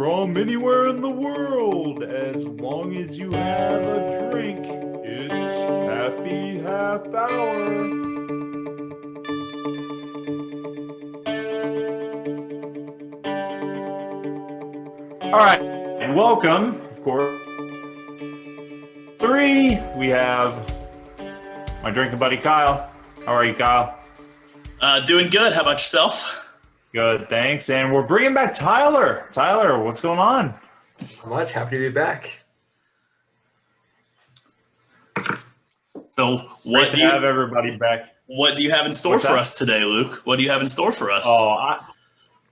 from anywhere in the world. As long as you have a drink, it's happy half hour. All right, and welcome, of course. 3, we have my drinking buddy Kyle. How are you, Kyle? Doing good. How about yourself? Good, thanks. And we're bringing back Tyler. Tyler, what's going on? Not much. Happy to be back. So, Great to have everybody back. What do you have in store for us today, Luke? What do you have in store for us?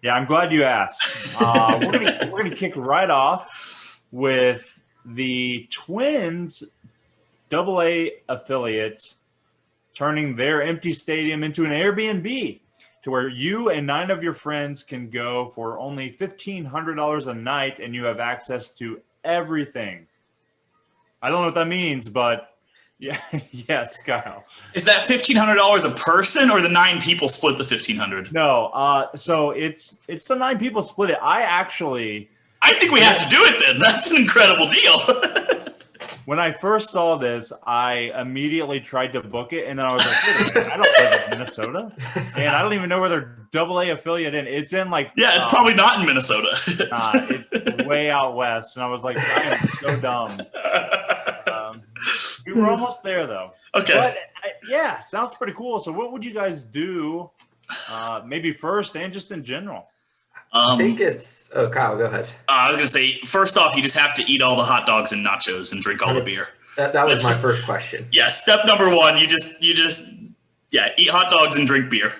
I'm glad you asked. We're gonna kick right off with the Twins AA affiliate turning their empty stadium into an Airbnb, to where you and 9 of your friends can go for only $1,500 a night, and you have access to everything. I don't know what that means, but yeah, yes, Kyle. Is that $1,500 a person, or the 9 people split the $1,500? No, so it's the 9 people split it. I think we have to do it then. That's an incredible deal. When I first saw this, I immediately tried to book it, and then I was like, wait a minute, I don't live in Minnesota, and I don't even know where their AA affiliate in. It's in it's probably not in Minnesota. It's way out west, and I was like, I am so dumb. We were almost there, though. Okay. But sounds pretty cool. So what would you guys do, maybe first and just in general? I think it's... Oh, Kyle, go ahead. I was going to say, first off, you just have to eat all the hot dogs and nachos and drink all the beer. That was my first question. Yeah, step number 1, you just eat hot dogs and drink beer.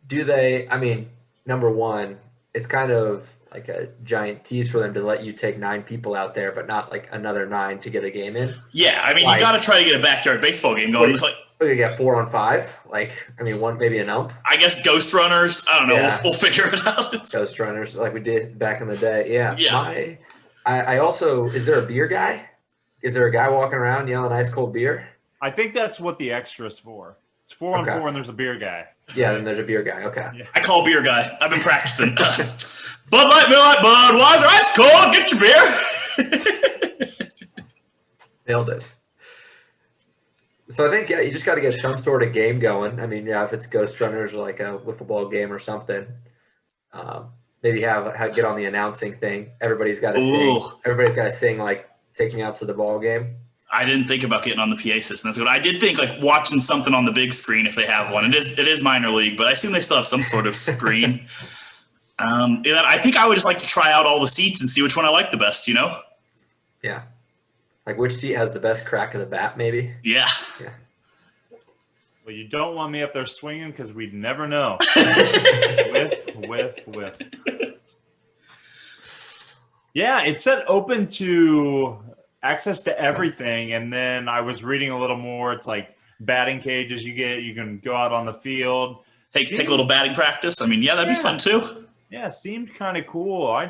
Do they... I mean, number 1, it's kind of like a giant tease for them to let you take 9 people out there, but not like another 9 to get a game in. Yeah, I mean, you got to try to get a backyard baseball game going. You get 4 on 5. One, maybe an ump. I guess ghost runners. I don't know. Yeah. We'll figure it out. Ghost runners, like we did back in the day. Yeah. Yeah. I also, is there a beer guy? Is there a guy walking around yelling ice cold beer? I think that's what the extra's for. It's 4 on 4, and there's a beer guy. Yeah, and there's a beer guy. Okay. Yeah. I call beer guy. I've been practicing. Bud Light, Miller Lite, Budweiser, ice cold. Get your beer. Nailed it. So I think, you just got to get some sort of game going. I mean, if it's Ghost Runners or like a wiffle ball game or something, maybe get on the announcing thing. Everybody's got to sing. Everybody's got to sing, like, take me out to the ball game. I didn't think about getting on the PA system. That's good. I did think like watching something on the big screen if they have one. It is minor league, but I assume they still have some sort of screen. I think I would just like to try out all the seats and see which one I like the best, Yeah. Like which seat has the best crack of the bat, maybe? Yeah. Well, you don't want me up there swinging because we'd never know. With. Yeah, it said open to access to everything, and then I was reading a little more. It's like batting cages you can go out on the field. Take a little batting practice. I mean, that'd be fun too. Yeah, seemed kind of cool. I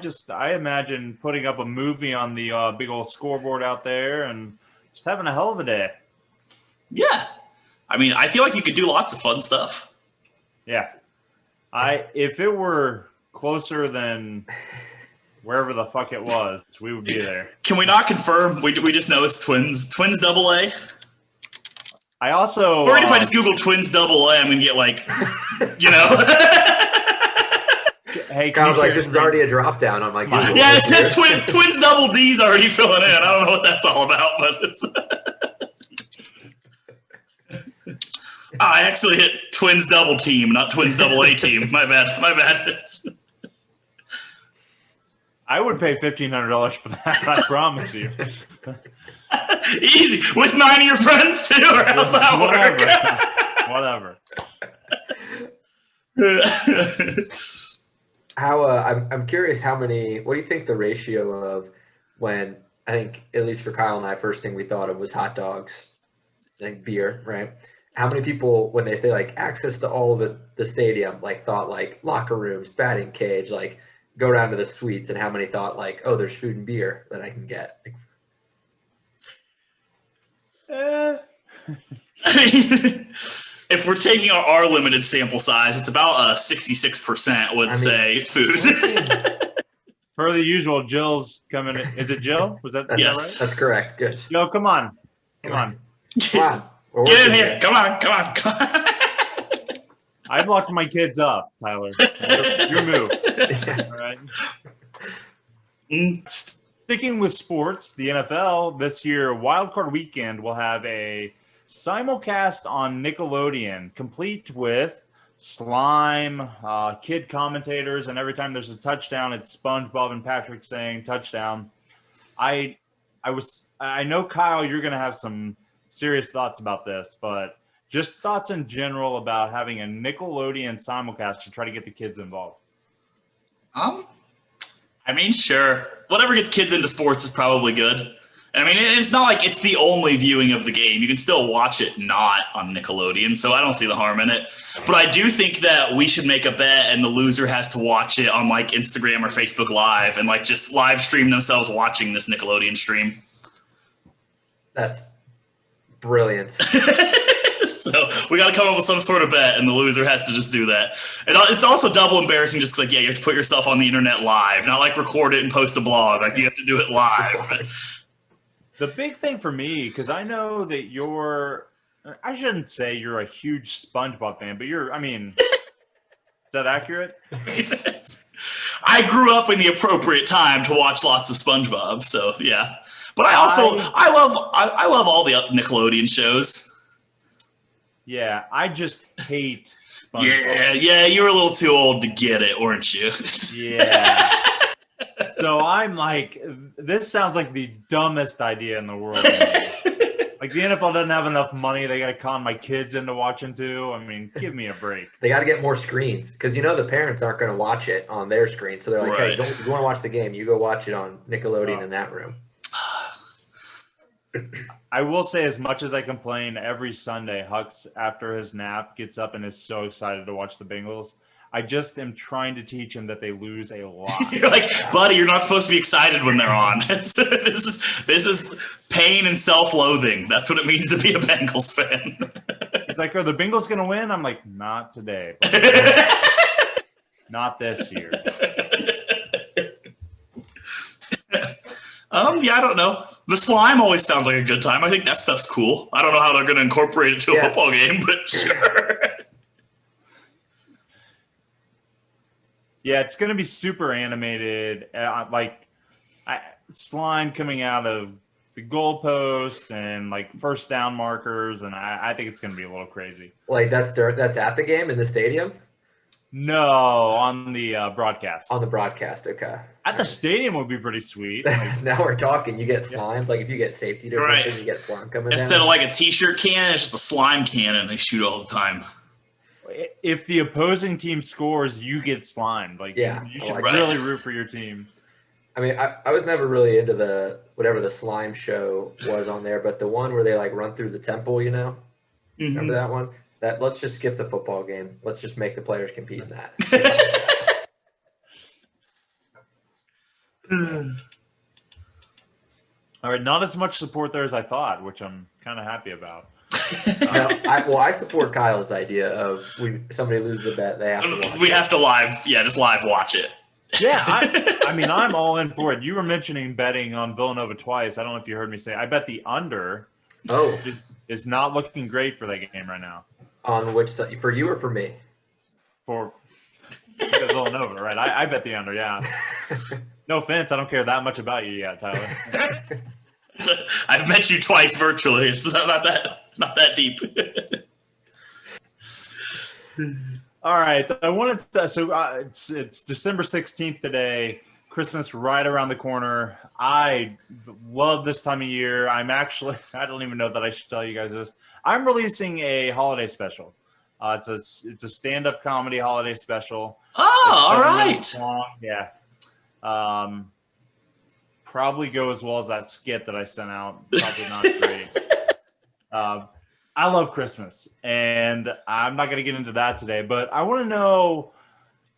imagine putting up a movie on the big old scoreboard out there and just having a hell of a day. Yeah. I mean, I feel like you could do lots of fun stuff. Yeah. If it were closer than wherever the fuck it was, we would be there. Can we not confirm? We just know it's Twins AA. I also... Or if I just Google Twins AA, I'm going to get Hey, I was like, this is already a drop down on my Google. Yeah, it says Twins Double D's already filling in. I don't know what that's all about, but it's... I actually hit Twins Double Team, not Twins AA Team. My bad. I would pay $1,500 for that, I promise you. Easy. With 9 of your friends, too, or how's that Whatever. I'm curious what do you think the ratio of when, I think, at least for Kyle and I, first thing we thought of was hot dogs and beer, right? How many people, when they say like access to all of the stadium, like thought like locker rooms, batting cage, like go down to the suites, and how many thought like, oh, there's food and beer that I can get? I mean, if we're taking our limited sample size, it's about 66% would say food. Per the usual, Jill's coming. Is it Jill? Was that Yes. right? That's correct. Good. Jill, come on. Come on. We're Get in working here. Come on. I've locked my kids up, Tyler. Your move. All right. Sticking with sports, the NFL this year, Wild Card Weekend will have a simulcast on Nickelodeon, complete with slime, kid commentators, and every time there's a touchdown, it's SpongeBob and Patrick saying touchdown. I know, Kyle, you're going to have some serious thoughts about this, but just thoughts in general about having a Nickelodeon simulcast to try to get the kids involved. I mean, sure. Whatever gets kids into sports is probably good. I mean, it's not like it's the only viewing of the game. You can still watch it not on Nickelodeon, so I don't see the harm in it. But I do think that we should make a bet and the loser has to watch it on like Instagram or Facebook Live and like just live stream themselves watching this Nickelodeon stream. That's brilliant. So we got to come up with some sort of bet, and the loser has to just do that. And it's also double embarrassing just because, like, yeah, you have to put yourself on the internet live, not like record it and post a blog. Like, you have to do it live. The big thing for me, because I know that I shouldn't say you're a huge SpongeBob fan, but is that accurate? I grew up in the appropriate time to watch lots of SpongeBob, so yeah. But I love all the Nickelodeon shows. Yeah, I just hate SpongeBob. Yeah, you were a little too old to get it, weren't you? Yeah. So I'm like, this sounds like the dumbest idea in the world. Like, the NFL doesn't have enough money. They got to con my kids into watching too. I mean, give me a break. They got to get more screens because, the parents aren't going to watch it on their screen. So they're like, hey, if you want to watch the game, you go watch it on Nickelodeon in that room. I will say, as much as I complain every Sunday, Hux, after his nap, gets up and is so excited to watch the Bengals. I just am trying to teach him that they lose a lot. You're like, buddy, you're not supposed to be excited when they're on. This is pain and self-loathing. That's what it means to be a Bengals fan. He's like, are the Bengals going to win? I'm like, not today. Not this year. Yeah, I don't know. The slime always sounds like a good time. I think that stuff's cool. I don't know how they're going to incorporate it to a football game, but sure. Yeah, it's going to be super animated, slime coming out of the goalpost and like first down markers, and I think it's going to be a little crazy. Like that's at the game in the stadium? No, on the broadcast. On the broadcast, okay. At the stadium would be pretty sweet. Now we're talking. You get slimed. Like if you get safety or something, you get slime coming Instead down. of like a t-shirt cannon, it's just a slime cannon they shoot all the time. If the opposing team scores, you get slimed. Like, you should really root for your team. I mean, I was never really into whatever the slime show was on there, but the one where they like run through the temple, remember that one? Let's just skip the football game. Let's just make the players compete in that. All right, not as much support there as I thought, which I'm kind of happy about. I support Kyle's idea of somebody loses a bet, they have to watch We have to just live watch it. Yeah, I'm all in for it. You were mentioning betting on Villanova twice. I don't know if you heard me say I bet the under is not looking great for that game right now. On which side? For you or for me? For Villanova, right? I bet the under, yeah. No offense, I don't care that much about you yet, Tyler. I've met you twice virtually. It's not that deep. All right, I wanted to. So it's December 16th today. Christmas right around the corner. I love this time of year. I don't even know that I should tell you guys this. I'm releasing a holiday special. It's a stand-up comedy holiday special. Oh, all right. Long. Yeah. Probably go as well as that skit that I sent out. Probably not great. I love Christmas, and I'm not going to get into that today, but I want to know,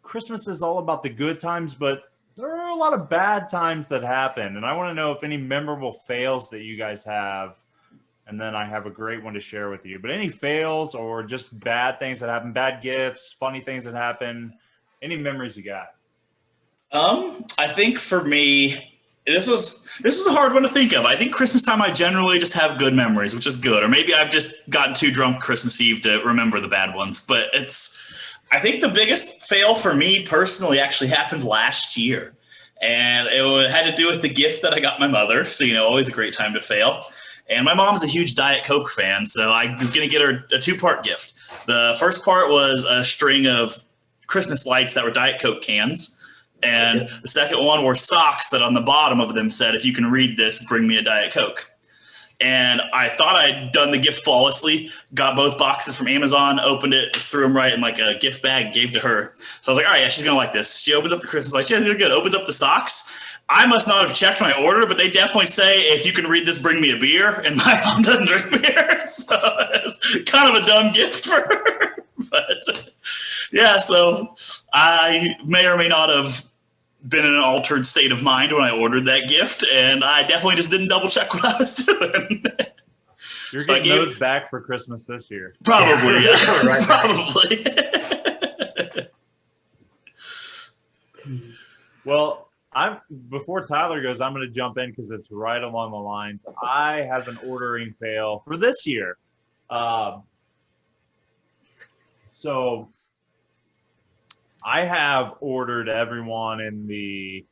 Christmas is all about the good times, but there are a lot of bad times that happen, and I want to know if any memorable fails that you guys have and then I have a great one to share with you. But any fails or just bad things that happen, bad gifts, funny things that happen, any memories you got? I think for me, this was a hard one to think of. I think Christmas time I generally just have good memories, which is good. Or maybe I've just gotten too drunk Christmas Eve to remember the bad ones. But I think the biggest fail for me personally actually happened last year. And it had to do with the gift that I got my mother. So, always a great time to fail. And my mom's a huge Diet Coke fan, so I was going to get her a 2-part gift. The first part was a string of Christmas lights that were Diet Coke cans. And the second one were socks that on the bottom of them said, if you can read this, bring me a Diet Coke. And I thought I'd done the gift flawlessly, got both boxes from Amazon, opened it, just threw them right in like a gift bag, gave to her. So I was like, all right, yeah, she's going to like this. She opens up the Christmas lights. Yeah, they're good. Opens up the socks. I must not have checked my order, but they definitely say, if you can read this, bring me a beer. And my mom doesn't drink beer. So it's kind of a dumb gift for her. But yeah, so I may or may not have been in an altered state of mind when I ordered that gift, and I definitely just didn't double check what I was doing. You're getting those back for Christmas this year. Probably, yeah. Right. Probably. Well, before Tyler goes, I'm going to jump in because it's right along the lines. I have an ordering fail for this year. So I have ordered everyone in the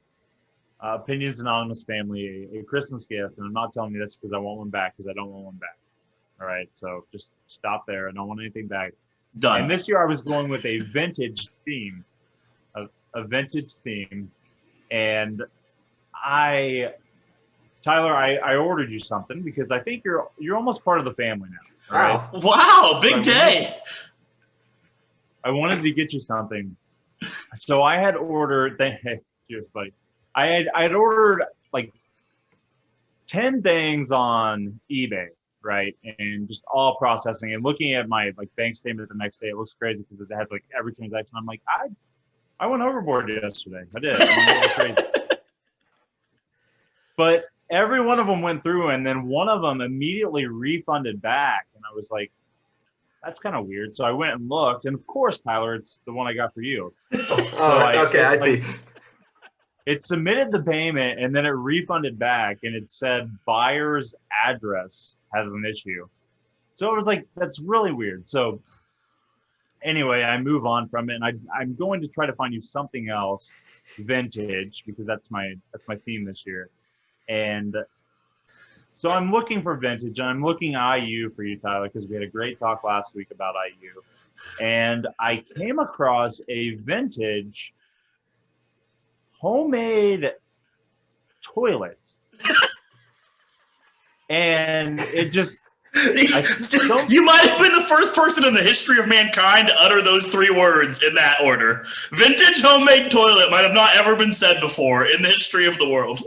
Opinions Anonymous family a Christmas gift, and I'm not telling you this because I want one back, because I don't want one back. All right, so just stop there. I don't want anything back. Done. And this year I was going with a vintage theme, a vintage theme, and Tyler, I ordered you something because I think you're almost part of the family now. All right? Wow, big day. I wanted to get you something. So I had ordered, buddy. I had ordered like 10 things on eBay, right? And just all processing and looking at my like bank statement the next day. It looks crazy because it has like every transaction. I'm like, I went overboard yesterday. I did. I mean, crazy. But every one of them went through, and then one of them immediately refunded back, and I was like, that's kind of weird. So I went and looked, and of course, Tyler, it's the one I got for you. Okay, I see. It submitted the payment, and then it refunded back, and it said buyer's address has an issue. So it was like, that's really weird. So anyway, I move on from it, and I'm going to try to find you something else vintage, because that's my theme this year. And so I'm looking for vintage, and I'm looking IU for you, Tyler, because we had a great talk last week about IU. And I came across a vintage homemade toilet. And it just... You might have been the first person in the history of mankind to utter those 3 words in that order. Vintage homemade toilet might have not ever been said before in the history of the world.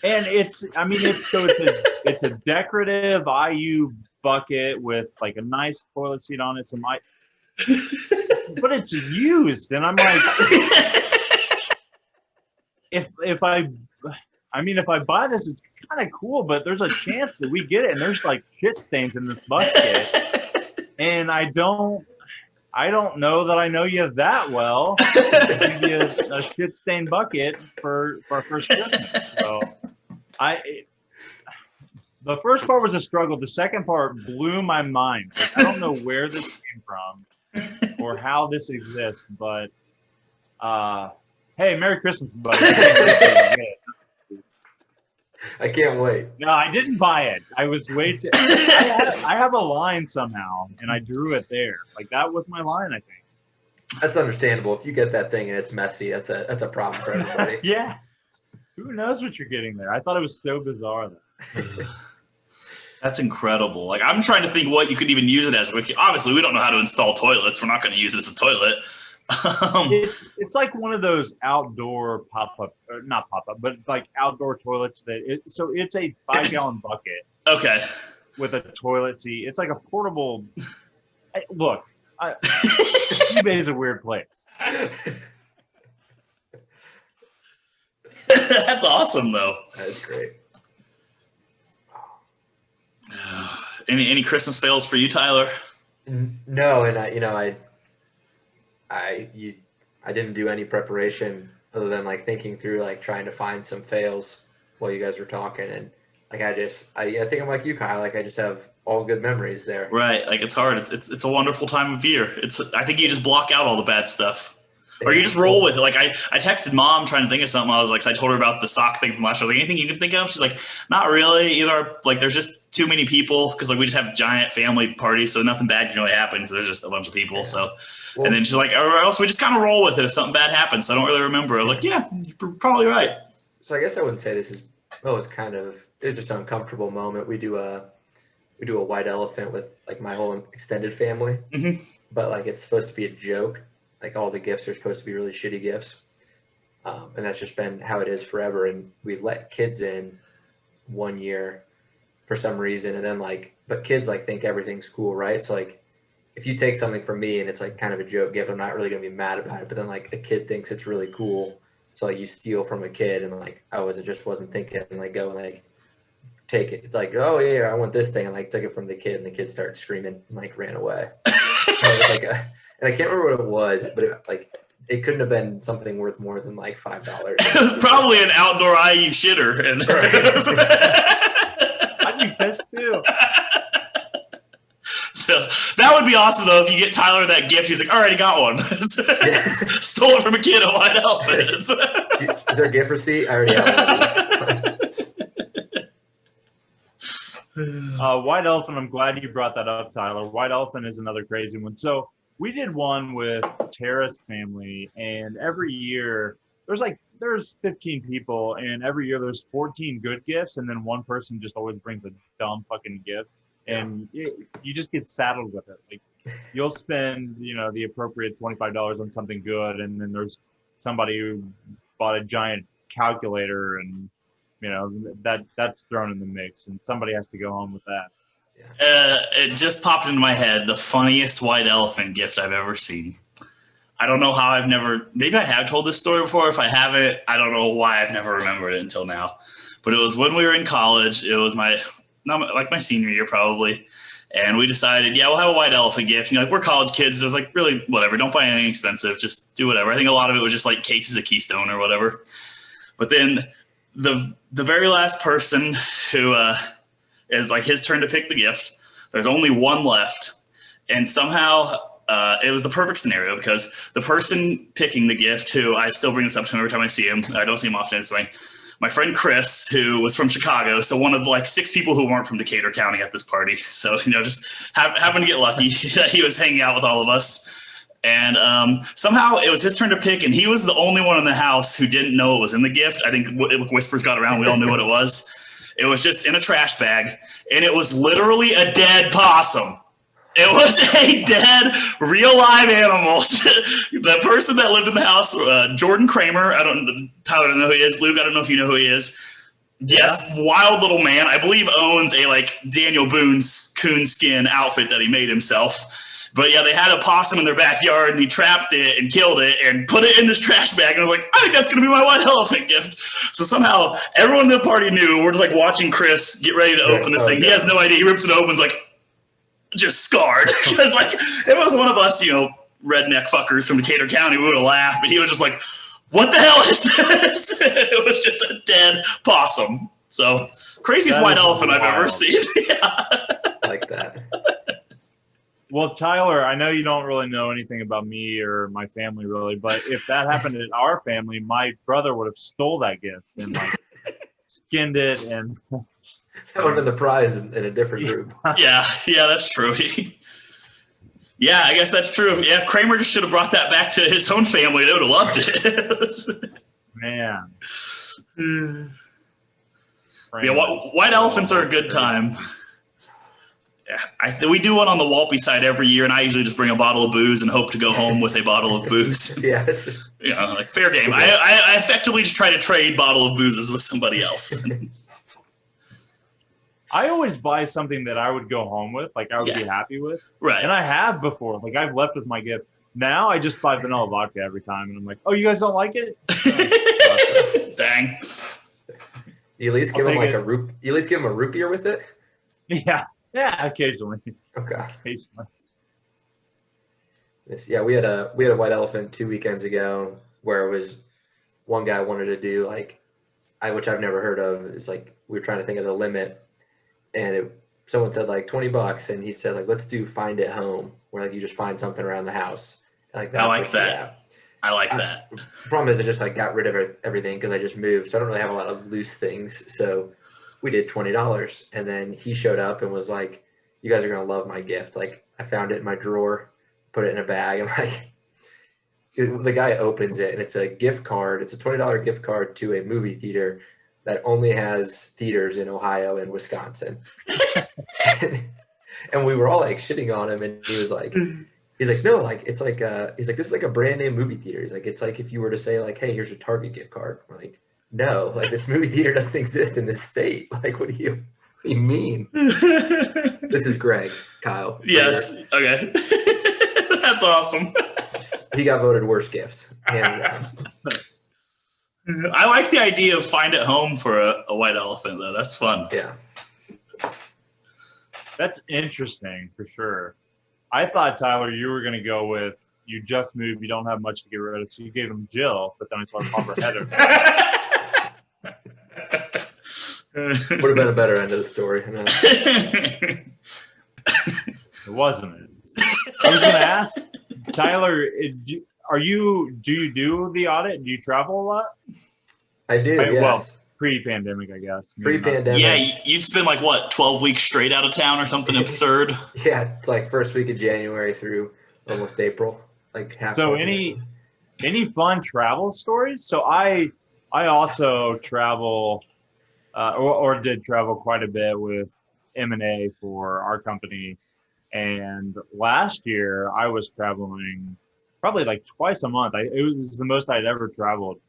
And it's a decorative IU bucket with like a nice toilet seat on it, but it's used, and I'm like, if I buy this, it's kind of cool, but there's a chance that we get it, and there's like shit stains in this bucket, and I don't know that I know you that well to give you a shit stained bucket for our first Christmas. So the first part was a struggle. The second part blew my mind. Like, I don't know where this came from or how this exists, but hey, Merry Christmas, buddy. I can't wait. No, I didn't buy it. I was I have a line somehow, and I drew it there. Like, that was my line, I think. That's understandable. If you get that thing and it's messy, that's a problem for everybody. Yeah. Who knows what you're getting there? I thought it was so bizarre, though. That's incredible. Like, I'm trying to think what you could even use it as. Like, obviously, we don't know how to install toilets. We're not going to use it as a toilet. It's like one of those outdoor pop-up, or not pop-up, but it's like outdoor toilets so it's a 5-gallon bucket. Okay. With a toilet seat. It's like a portable. Look, eBay is a weird place. That's awesome, though. That's great. Any Christmas fails for you, Tyler? No, and I didn't do any preparation other than like thinking through like trying to find some fails while you guys were talking, and like I think I'm like you, Kyle. Like I just have all good memories there. Right, like it's hard. It's a wonderful time of year. I think you just block out all the bad stuff. Or you just roll with it. Like I texted mom trying to think of something. I was like, so I told her about the sock thing from last year. I was like, anything you can think of? She's like, not really. Either like there's just too many people because like we just have giant family parties, so nothing bad can really happen because there's just a bunch of people. Yeah. So, well, and then she's like, or else we just kind of roll with it if something bad happens. So I don't really remember. I was like, yeah, you're probably right. So I guess I wouldn't say this is. Oh, it's just an uncomfortable moment. We do a white elephant with like my whole extended family, but like it's supposed to be a joke. Like all the gifts are supposed to be really shitty gifts. And that's just been how it is forever. And we let kids in one year for some reason. And then but kids like think everything's cool, right? So like if you take something from me and it's like kind of a joke gift, I'm not really going to be mad about it. But then like a kid thinks it's really cool. So like you steal from a kid and like I wasn't thinking and like go and like take it. It's like, oh yeah, I want this thing. And like took it from the kid and the kid started screaming and like ran away. And I can't remember what it was, but it couldn't have been something worth more than like $5. It was probably an outdoor IU shitter. And I'd be pissed too. So that would be awesome though if you get Tyler that gift. He's like, all right, I got one. Stole it from a kid at White Elephant. Is there a gift receipt? I already have one. White Elephant, I'm glad you brought that up, Tyler. White Elephant is another crazy one. So we did one with Tara's family, and every year there's 15 people, and every year there's 14 good gifts, and then one person just always brings a dumb fucking gift, and you just get saddled with it. Like you'll spend, the appropriate $25 on something good, and then there's somebody who bought a giant calculator, and that's thrown in the mix, and somebody has to go home with that. It just popped into my head, the funniest white elephant gift I've ever seen. I don't know how maybe I have told this story before. If I haven't, I don't know why I've never remembered it until now. But it was when we were in college. It was my senior year probably. And we decided, we'll have a white elephant gift. We're college kids. It was like, really, whatever. Don't buy anything expensive. Just do whatever. I think a lot of it was just like cases of Keystone or whatever. But then the very last person who is like his turn to pick the gift. There's only one left. And somehow it was the perfect scenario because the person picking the gift, who I still bring this up to him every time I see him. I don't see him often. It's my friend Chris, who was from Chicago. So one of like 6 people who weren't from Decatur County at this party. So, just happened to get lucky that he was hanging out with all of us. And somehow it was his turn to pick, and he was the only one in the house who didn't know it was in the gift. I think whispers got around. We all knew what it was. It was just in a trash bag, and it was literally a dead possum. It was a dead, real live animal. The person that lived in the house, Jordan Kramer, Tyler doesn't know who he is. Luke, I don't know if you know who he is. Yes, wild little man. I believe owns a Daniel Boone's coonskin outfit that he made himself. But yeah, they had a possum in their backyard, and he trapped it and killed it and put it in this trash bag. And I was like, I think that's going to be my white elephant gift. So somehow everyone in the party knew. We're just watching Chris get ready to open this thing. He has no idea. He rips it open, just scarred. Because if it was one of us, redneck fuckers from Decatur County, we would have laughed. But he was just like, what the hell is this? It was just a dead possum. So craziest white elephant I've ever seen. Yeah. I like that. Well, Tyler, I know you don't really know anything about me or my family really, but if that happened in our family, my brother would have stole that gift and skinned it, and that would have been the prize in a different group. Yeah, that's true. Yeah, I guess that's true. Yeah, Kramer just should have brought that back to his own family. They would have loved it. Man. White elephants are a good time. We do one on the Walpy side every year, and I usually just bring a bottle of booze and hope to go home with a bottle of booze. Yeah. Fair game. I effectively just try to trade bottle of boozes with somebody else. I always buy something that I would go home with, I would be happy with. Right. And I have before. I've left with my gift. Now I just buy vanilla vodka every time, and I'm like, oh, you guys don't like it? Dang. You at least give him a root beer with it? Yeah. Yeah, occasionally. Okay. Occasionally. Yeah, we had a white elephant 2 weekends ago where it was one guy wanted to do like which I've never heard of. It's like we were trying to think of the limit, and someone said like $20, and he said like let's do find it home, where like you just find something around the house, and, like I that's like what you that. have. I like that. Problem is, I just like got rid of everything because I just moved, so I don't really have a lot of loose things. So we did $20, and then he showed up and was like, "You guys are gonna love my gift." Like I found it in my drawer, put it in a bag, and like the guy opens it, and it's a gift card. It's a $20 gift card to a movie theater that only has theaters in Ohio and Wisconsin. And we were all like shitting on him, and he's like, no, like it's like he's like, this is like a brand name movie theater. He's like, it's like if you were to say like, hey, here's a Target gift card. We're like, no, like this movie theater doesn't exist in this state. Like, what do you mean? This is Greg, Kyle. Yes. Okay. That's awesome. He got voted worst gift, hands down. I like the idea of find it home for a white elephant, though. That's fun. Yeah. That's interesting for sure. I thought, Tyler, you were going to go with you just moved, you don't have much to get rid of, so you gave him Jill, but then I saw the proper header. Would have been a better end of the story. It wasn't it? I was going to ask, Tyler, do you do the audit? Do you travel a lot? I do, yes. Well, pre-pandemic, I guess. Pre-pandemic. Yeah, you'd spend like what, 12 weeks straight out of town or something absurd. Yeah, it's like first week of January through almost April, like half. So any fun travel stories? So I also travel, or did travel quite a bit with M&A for our company, and last year I was traveling probably like twice a month. It was the most I'd ever traveled,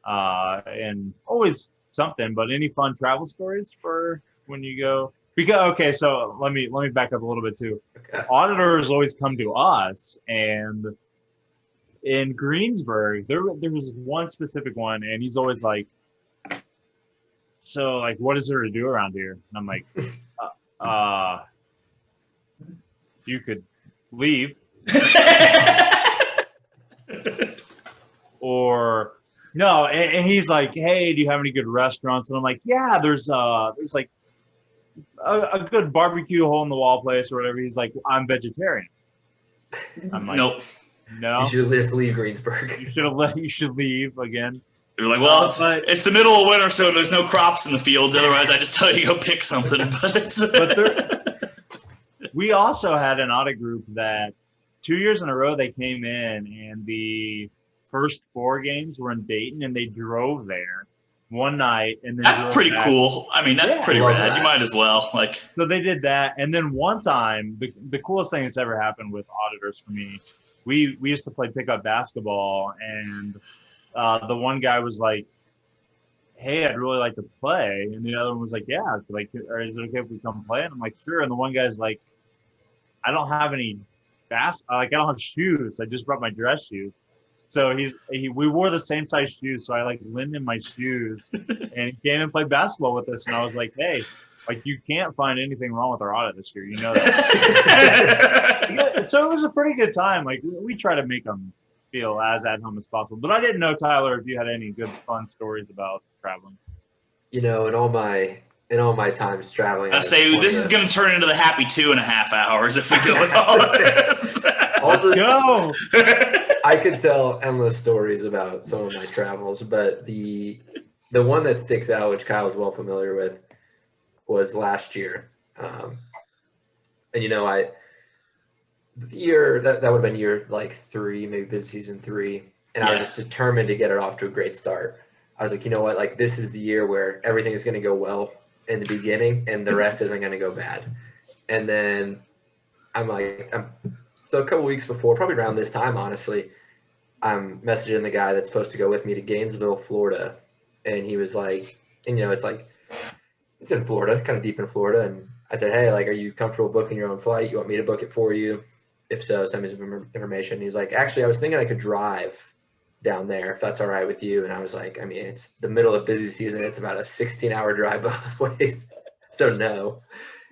and always something. But any fun travel stories for when you go? Because okay, so let me back up a little bit too. Okay. Auditors always come to us, and in Greensburg, there was one specific one, and he's always like, "So, like, what is there to do around here?" And I'm like, you could leave, or no." And he's like, "Hey, do you have any good restaurants?" And I'm like, "Yeah, there's like a good barbecue hole in the wall place or whatever." He's like, "I'm vegetarian." I'm like, Nope. No, You should just leave Greensburg. You should leave again. You're like, well, it's the middle of winter, so there's no crops in the fields. Otherwise, I just tell you to go pick something. We also had an audit group that 2 years in a row they came in, and the first 4 games were in Dayton, and they drove there one night, and then that's pretty back. Cool. I mean, that's pretty rad. That. You might as well. Like, so they did that, and then one time, the coolest thing that's ever happened with auditors for me, we used to play pickup basketball, and the one guy was like, "Hey, I'd really like to play," and the other one was like, "Yeah, like, or is it okay if we come play?" And I'm like, "Sure." And the one guy's like, "I don't have any I don't have shoes. I just brought my dress shoes." So we wore the same size shoes, so I like lent him my shoes, and he came and played basketball with us. And I was like, "Hey, like, you can't find anything wrong with our audit this year, you know that." So it was a pretty good time. Like, we try to make them feel as at home as possible. But I didn't know, Tyler, if you had any good fun stories about traveling. You know, in all my times traveling, I say this is going to turn into the happy 2.5 hours if we go with all this. Let's go. I could tell endless stories about some of my travels, but the one that sticks out, which Kyle was well familiar with, was last year. And you know, the year that would have been year like 3, maybe busy season 3, and I was just determined to get it off to a great start. I was like, you know what, like, this is the year where everything is going to go well in the beginning and the rest isn't going to go bad. And then so a couple weeks before, probably around this time, honestly, I'm messaging the guy that's supposed to go with me to Gainesville, Florida. And he was like, and you know, it's like, it's in Florida, kind of deep in Florida. And I said, "Hey, like, are you comfortable booking your own flight? You want me to book it for you? If so, send me some information." He's like, "Actually, I was thinking I could drive down there if that's all right with you." And I was like, I mean, it's the middle of busy season. It's about a 16-hour drive both ways. So no.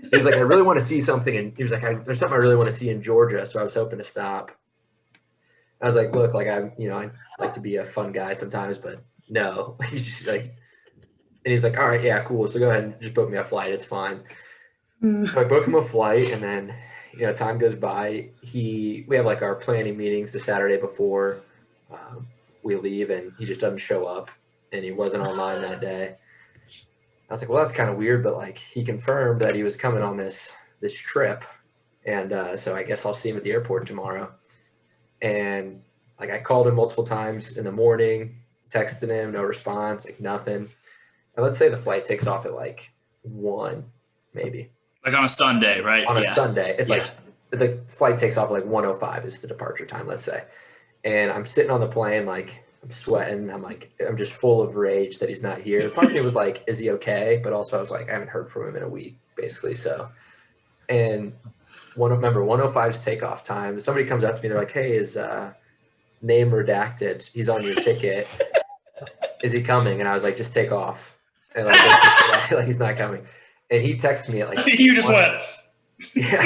He was like, I really want to see something. And he was like, there's something I really want to see in Georgia. So I was hoping to stop. I was like, look, like I like to be a fun guy sometimes, but no. He's just like, and he's like, all right, yeah, cool. So go ahead and just book me a flight. It's fine. So I book him a flight, and then, time goes by. We have like our planning meetings the Saturday before we leave, and he just doesn't show up, and he wasn't online that day. I was like, well, that's kind of weird, but like he confirmed that he was coming on this trip, and so I guess I'll see him at the airport tomorrow. And like I called him multiple times in the morning, texted him, no response, like nothing. And let's say the flight takes off at like 1, maybe. Like on a Sunday, right? On a Sunday. It's like the flight takes off at like 1:05 is the departure time, let's say. And I'm sitting on the plane, like I'm sweating. I'm just full of rage that he's not here. Part of me was like, is he okay? But also I was like, I haven't heard from him in a week, basically. So, and remember 1:05's takeoff time. Somebody comes up to me, they're like, hey, is name redacted. He's on your ticket. Is he coming? And I was like, just take off. And like he's not coming. And he texted me at like you just went. Yeah.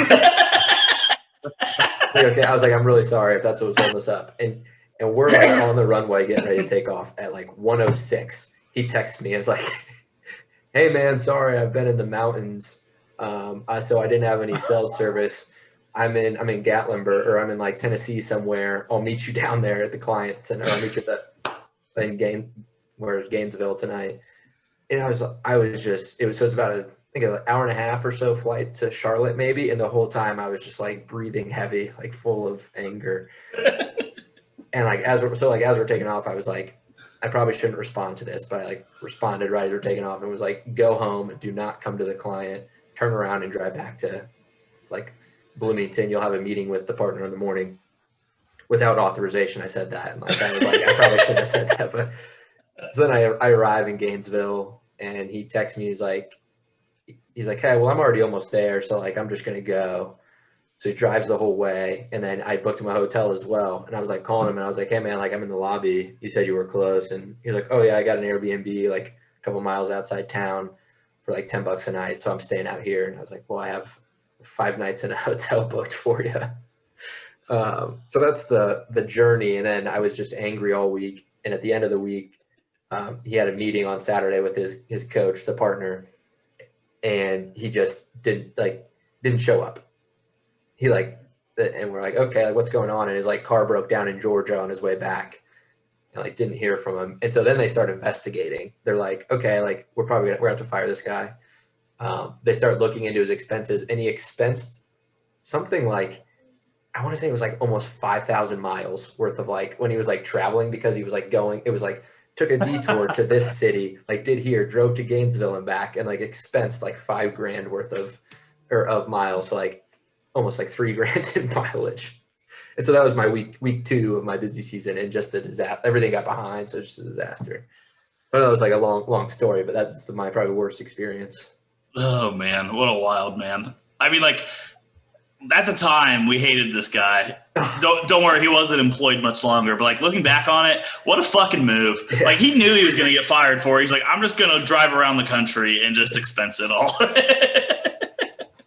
Okay. I was like, I'm really sorry if that's what was holding us up. And we're like on the runway getting ready to take off at like 1:06. He texted me. It's like, hey man, sorry, I've been in the mountains. So I didn't have any cell service. I'm in Gatlinburg, or I'm in like Tennessee somewhere. I'll meet you down there at the client center. I'll meet you at Gainesville tonight. And it's about an hour and a half or so flight to Charlotte maybe. And the whole time I was just like breathing heavy, like full of anger. And like, as we're taking off, I was like, I probably shouldn't respond to this, but I like responded right as we're taking off and was like, go home, do not come to the client, turn around and drive back to like Bloomington. You'll have a meeting with the partner in the morning. Without authorization, I said that. And like, I was like, I probably shouldn't have said that. But so then I arrive in Gainesville and he texts me, he's like, hey, well, I'm already almost there. So like, I'm just going to go. So he drives the whole way. And then I booked him a hotel as well. And I was like calling him and I was like, hey man, like I'm in the lobby. You said you were close. And he's like, oh yeah, I got an Airbnb like a couple miles outside town for like $10 a night. So I'm staying out here. And I was like, well, I have 5 nights in a hotel booked for you. So that's the journey. And then I was just angry all week. And at the end of the week, he had a meeting on Saturday with his coach, the partner, and he just didn't show up. And we're like, okay, like, what's going on? And his like car broke down in Georgia on his way back, and like didn't hear from him. And so then they start investigating. They're like, okay, like we're gonna have to fire this guy. They start looking into his expenses, and he expensed something like, I want to say it was like almost 5,000 miles worth of like when he was like traveling, because he was like going, it was like took a detour to this city, like drove to Gainesville and back, and like expensed like $5,000 worth of miles. So like almost like $3,000 in mileage. And so that was my week 2 of my busy season, and just a disaster. Everything got behind. So it's just a disaster. But that was like a long story, but that's my probably worst experience. Oh man, what a wild man. I mean, like at the time we hated this guy. Don't worry, he wasn't employed much longer, but like looking back on it, what a fucking move. Yeah. Like he knew he was going to get fired for it. He's like, I'm just going to drive around the country and just expense it all.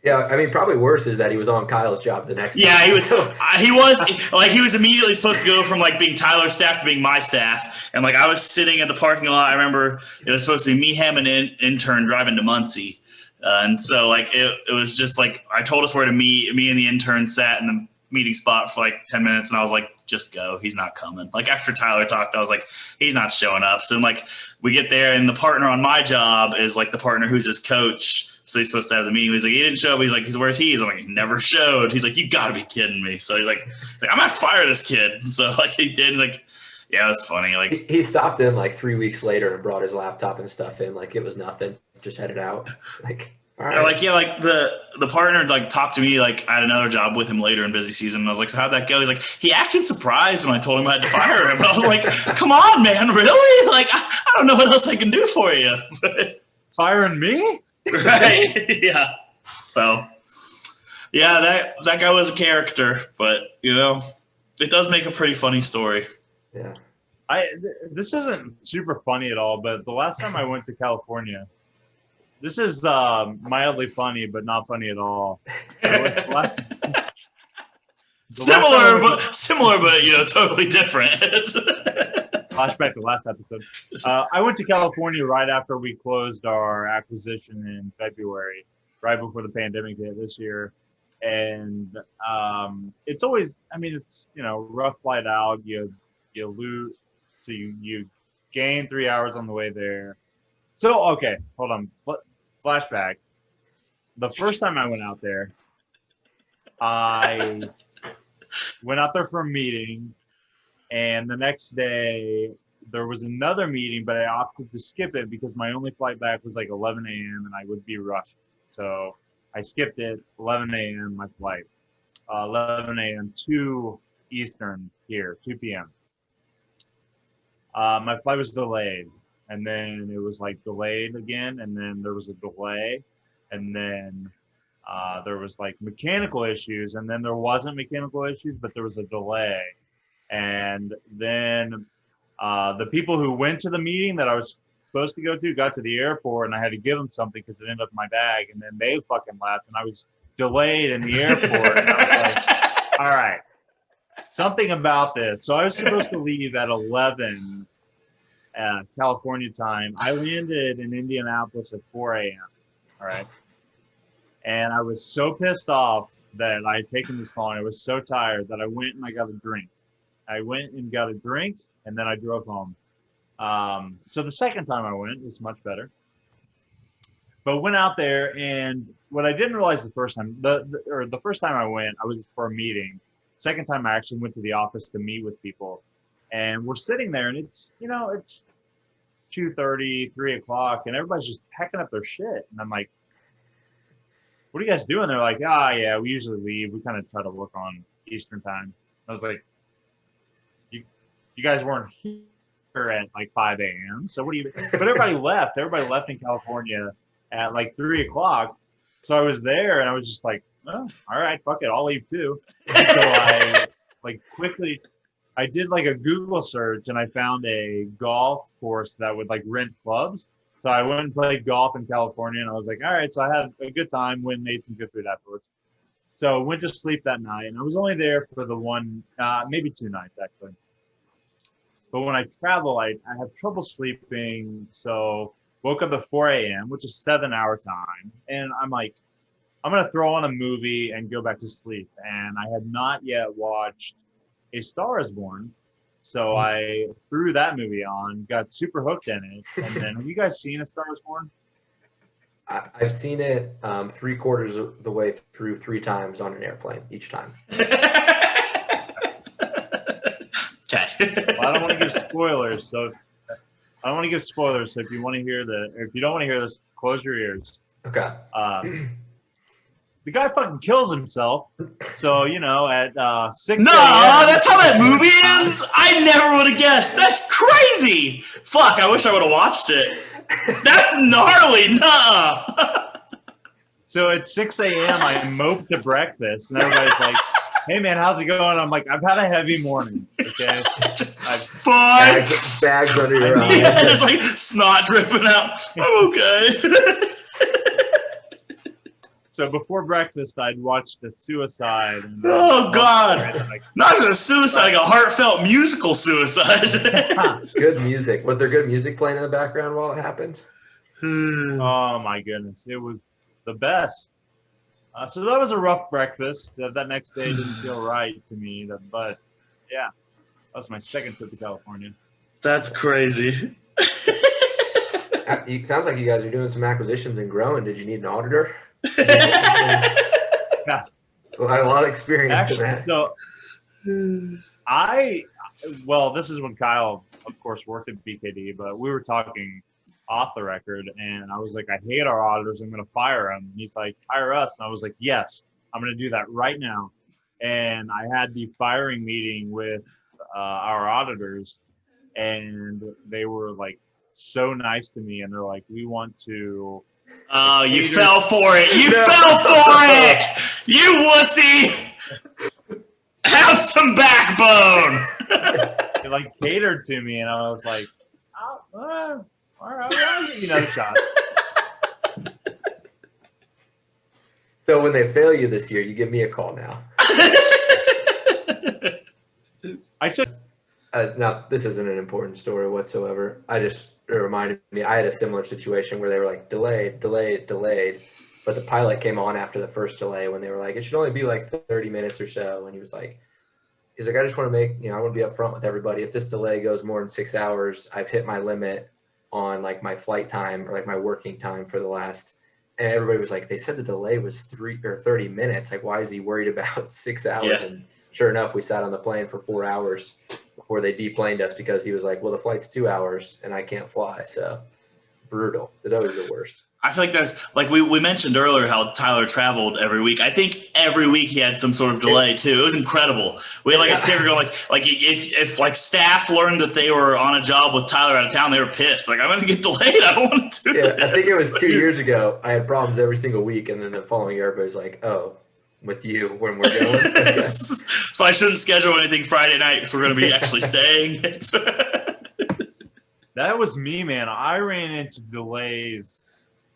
Yeah, I mean, probably worse is that he was on Kyle's job the next. Yeah, time. he was immediately supposed to go from like being Tyler's staff to being my staff. And like I was sitting at the parking lot. I remember it was supposed to be me, him, and an intern driving to Muncie. And so like it was just like I told us where to meet. Me and the intern sat in the meeting spot for like 10 minutes, and I was like, just go. He's not coming. Like after Tyler talked, I was like, he's not showing up. So like we get there, and the partner on my job is like the partner who's his coach. So he's supposed to have the meeting. He's like, he didn't show up. He's like, where's he? I'm like, he never showed. He's like, you got to be kidding me. So he's like, I'm gonna have to fire this kid. So like he did. Like, yeah, it was funny. Like he stopped in like 3 weeks later and brought his laptop and stuff in. Like it was nothing. Just headed out. Like. All right. Like the partner like talked to me like I had another job with him later in busy season. And I was like, so how'd that go? He's like, he acted surprised when I told him I had to fire him. And I was like, come on, man, really? Like I don't know what else I can do for you. Firing me? Right? Yeah. So yeah, that guy was a character, but it does make a pretty funny story. Yeah. This isn't super funny at all, but the last time I went to California, This is mildly funny, but not funny at all. Last Similar, but totally different. flashback to last episode. I went to California right after we closed our acquisition in February, right before the pandemic hit this year. And it's always, it's, rough flight out. You lose, so you gain 3 hours on the way there. So, okay, hold on. Flashback. The first time I went out there, I went out there for a meeting. And the next day, there was another meeting, but I opted to skip it because my only flight back was like 11 a.m. and I would be rushing. So I skipped it, 11 a.m. my flight. 11 a.m. to Eastern here, 2 p.m. My flight was delayed. And then it was like delayed again. And then there was a delay. And then there was like mechanical issues. And then there wasn't mechanical issues, but there was a delay. And then the people who went to the meeting that I was supposed to go to got to the airport, and I had to give them something because it ended up in my bag. And then they fucking left, and I was delayed in the airport. And I was like, all right, something about this. So I was supposed to leave at 11 California time. I landed in Indianapolis at 4 a.m. All right. And I was so pissed off that I had taken this long. I was so tired that I went and I got a drink. I went and got a drink, and then I drove home. So the second time I went was much better. But went out there, and what I didn't realize the first time, the first time I went, I was for a meeting. Second time I actually went to the office to meet with people, and we're sitting there, and it's 2:30, 3 o'clock, and everybody's just packing up their shit, and I'm like, "What are you guys doing?" They're like, yeah, we usually leave. We kind of try to work on Eastern time. I was like, you guys weren't here at like 5 a.m. So what do you, but everybody left. Everybody left in California at like 3 o'clock. So I was there and I was just like, oh, all right, fuck it. I'll leave too. And so I I did like a Google search and I found a golf course that would like rent clubs. So I went and played golf in California and I was like, all right. So I had a good time, went and ate some good food afterwards. So I went to sleep that night and I was only there for the one, maybe 2 nights actually. But when I travel, I have trouble sleeping. So woke up at 4 a.m., which is 7-hour time. And I'm like, I'm going to throw on a movie and go back to sleep. And I had not yet watched A Star is Born. So I threw that movie on, got super hooked in it. And then have you guys seen A Star is Born? I've seen it 3/4 of the way through 3 times on an airplane each time. Well, I don't want to give spoilers, so if you want to hear if you don't want to hear this, close your ears. Okay. The guy fucking kills himself. So at 6. No, that's how that movie ends. I never would have guessed. That's crazy. Fuck, I wish I would have watched it. That's gnarly. Nuh-uh. So at 6 a.m. I mope to breakfast, and everybody's like, hey man, how's it going? I'm like, I've had a heavy morning. Okay, bags under your eyes. Yeah, there's like snot dripping out. I'm okay. So before breakfast, I'd watched The Suicide. And, oh God! Not just a suicide, like a heartfelt musical suicide. Good music. Was there good music playing in the background while it happened? Oh my goodness, it was the best. So that was a rough breakfast. That next day didn't feel right to me. But yeah, that was my second trip to California. That's crazy. It sounds like you guys are doing some acquisitions and growing. Did you need an auditor? Yeah. Well, I had a lot of experience in that. So this is when Kyle, of course, worked at BKD, but we were talking off the record, and I was like, I hate our auditors. I'm going to fire them. And he's like, hire us. And I was like, yes, I'm going to do that right now. And I had the firing meeting with our auditors, and they were like so nice to me. And they're like, we want to. Oh, you fell for it. You fell for it. You wussy. Have some backbone. They like catered to me, and I was like, all right, I'll give you another shot. So when they fail you this year, you give me a call now. I took Now, this isn't an important story whatsoever. It reminded me, I had a similar situation where they were like, delayed. But the pilot came on after the first delay when they were like, it should only be like 30 minutes or so. And he's like, I just want to I want to be upfront with everybody. If this delay goes more than 6 hours, I've hit my limit on like my flight time or like my working time for the last. And everybody was like, they said the delay was 30 minutes. Like, why is he worried about 6 hours? Yeah. And sure enough, we sat on the plane for 4 hours before they deplaned us because he was like, well, the flight's 2 hours and I can't fly. So brutal. It's always the worst. I feel like that's like we mentioned earlier how Tyler traveled every week. I think every week he had some sort of delay too. It was incredible. We had like a ticker going like if like staff learned that they were on a job with Tyler out of town, they were pissed. Like, I'm going to get delayed. I don't want to do this. I think it was 2 years ago. I had problems every single week, and then the following year, everybody's like, "Oh, with you when we're going." So I shouldn't schedule anything Friday night because we're going to be actually staying. That was me, man. I ran into delays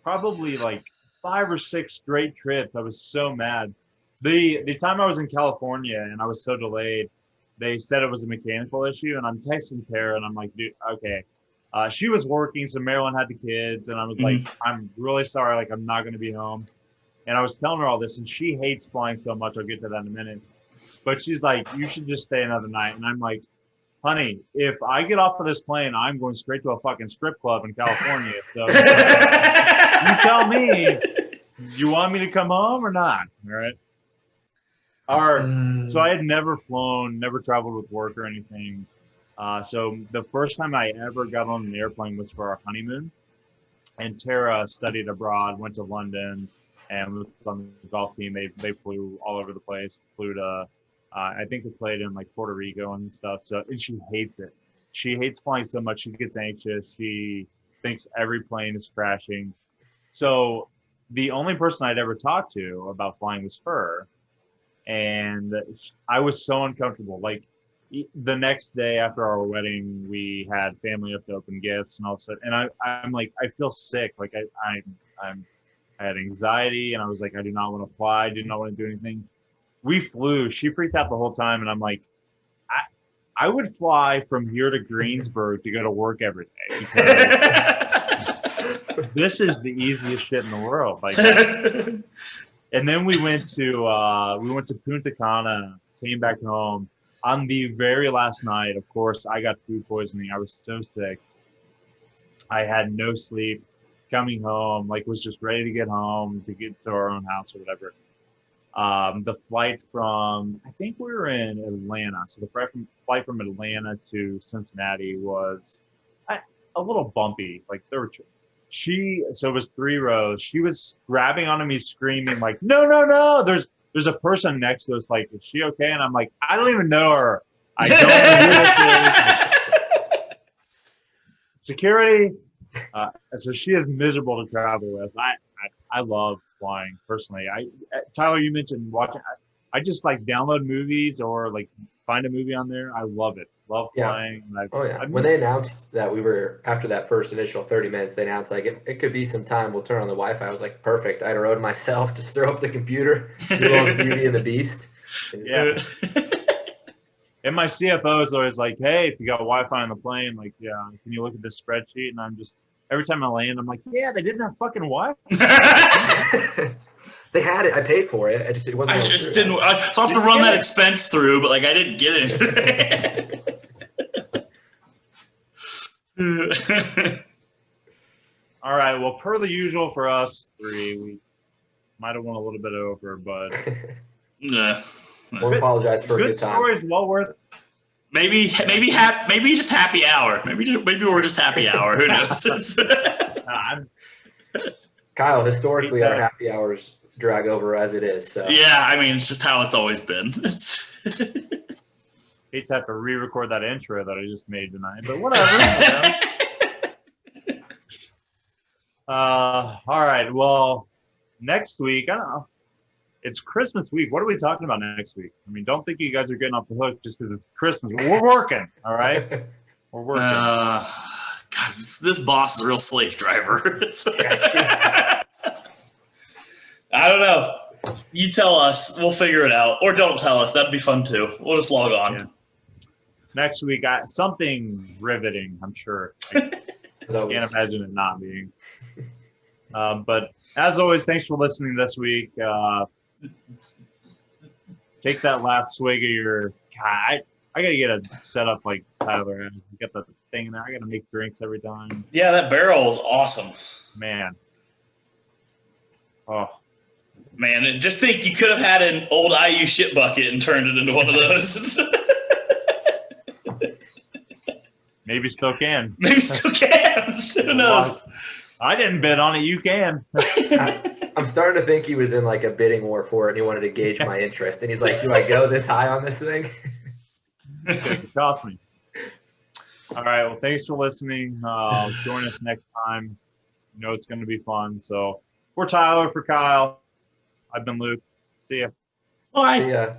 probably like 5 or 6 straight trips. I was so mad. The time I was in California and I was so delayed, they said it was a mechanical issue, and I'm texting Tara and I'm like, dude, okay. She was working, so Marilyn had the kids, and I was like, I'm really sorry, like I'm not gonna be home. And I was telling her all this, and she hates flying so much. I'll get to that in a minute. But she's like, you should just stay another night. And I'm like, honey, if I get off of this plane, I'm going straight to a fucking strip club in California. So you tell me, you want me to come home or not? All right. So I had never flown, never traveled with work or anything. So the first time I ever got on an airplane was for our honeymoon. And Tara studied abroad, went to London, and was on the golf team. They flew all over the place. Flew to, I think they played in like Puerto Rico and stuff. So, and she hates it. She hates flying so much. She gets anxious. She thinks every plane is crashing. So the only person I'd ever talked to about flying was her. And I was so uncomfortable. Like the next day after our wedding, we had family up to open gifts and all of a sudden, and I'm like, I feel sick. Like I had anxiety, and I was like, I do not want to fly. I do not want to do anything. We flew. She freaked out the whole time, and I'm like, I would fly from here to Greensburg to go to work every day because this is the easiest shit in the world. Like, and then we went to Punta Cana, came back home. On the very last night, of course, I got food poisoning. I was so sick. I had no sleep. Coming home, like, was just ready to get home, to get to our own house or whatever. The flight from, I think we were in Atlanta. So the flight from Atlanta to Cincinnati was a little bumpy. Like so it was 3 rows. She was grabbing onto me, screaming like, no, there's a person next to us. Like, is she okay? And I'm like, I don't even know her. I don't know who this is. Security. So she is miserable to travel with. I love flying personally. Tyler, you mentioned watching. I just like download movies or like find a movie on there. I love it. Love flying. Yeah. When they announced that we were, after that first initial 30 minutes, they announced like it could be some time. We'll turn on the Wi-Fi. I was like, perfect. I had a road myself. Just throw up the computer. Do Beauty and the Beast. Yeah. And my CFO is always like, hey, if you got Wi-Fi on the plane, like, yeah, can you look at this spreadsheet? And I'm just, every time I land, I'm like, yeah, they didn't have fucking Wi-Fi. They had it. I paid for it. It wasn't. I just didn't. So I have to run that expense through, but like I didn't get it. All right. Well, per the usual for us 3, we might have won a little bit over, but yeah. We'll apologize for a good time. Stories, well worth. Maybe just happy hour. Maybe we're just happy hour. Who knows? Kyle, historically, our happy hours drag over as it is. So yeah, I mean, it's just how it's always been. Hate to have to re-record that intro that I just made tonight, but whatever. All right. Well, next week, I don't know. It's Christmas week. What are we talking about next week? I mean, don't think you guys are getting off the hook just because it's Christmas. We're working, all right? We're working. God, this boss is a real slave driver. I don't know. You tell us. We'll figure it out. Or don't tell us. That'd be fun too. We'll just log on. Yeah. Next week, something riveting, I'm sure. I can't imagine it not being. But as always, thanks for listening this week. Take that last swig of your. God, I got to get it set up like Tyler has. Get that thing there. I got to make drinks every time. Yeah, that barrel is awesome. Man. Oh. Man, just think you could have had an old IU shit bucket and turned it into one of those. Maybe still can. Maybe still can. Who knows? I didn't bid on it. You can. I'm starting to think he was in like a bidding war for it, and he wanted to gauge my interest. And he's like, "Do I go this high on this thing?" It cost me. All right. Well, thanks for listening. Join us next time. You know it's going to be fun. So, for Tyler, for Kyle, I've been Luke. See ya. Bye. Yeah.